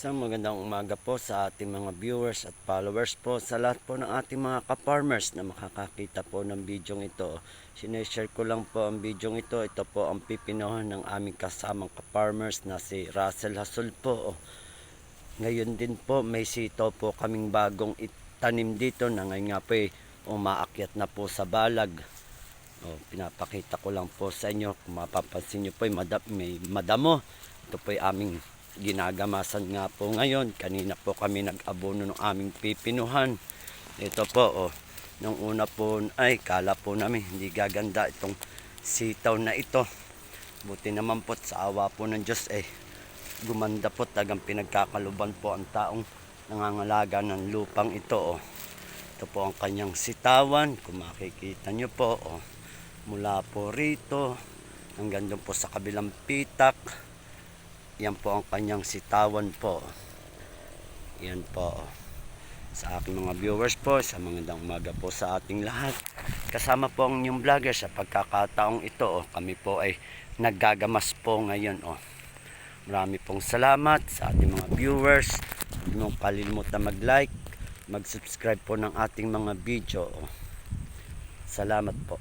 Isang magandang umaga po sa ating mga viewers at followers po, sa lahat po ng ating mga ka-farmers na makakakita po ng bidyong ito. Sineshare ko lang po ang bidyong ito. Ito po ang pipinohan ng aming kasamang ka-farmers na si Russell Hasol po. Ngayon din po may sitaw po kaming bagong itanim dito na ngayon nga po umaakyat na po sa balag. Pinapakita ko lang po sa inyo. Kung mapapansin nyo po may madamo. Ito po aming ginagamasan nga po ngayon. Kanina po kami nag-abono ng aming pipinuhan. Ito po nung una po ay kala po namin hindi gaganda itong sitaw na ito. Buti naman po sa awa po ng Diyos gumanda po, tagang pinagkakaluban po ang taong nangangalaga ng lupang ito. Ito po ang kanyang sitawan, kung makikita nyo po mula po rito hanggang doon po sa kabilang pitak. Yan po ang kanyang sitawan po. Yan po sa aking mga viewers po, sa magandang umaga po sa ating lahat. Kasama po ang inyong vlogger sa pagkakataong ito. Kami po ay naggagamas po ngayon. Marami pong salamat sa ating mga viewers. Huwag mong kalimutan mag-like, mag-subscribe po ng ating mga video. Salamat po.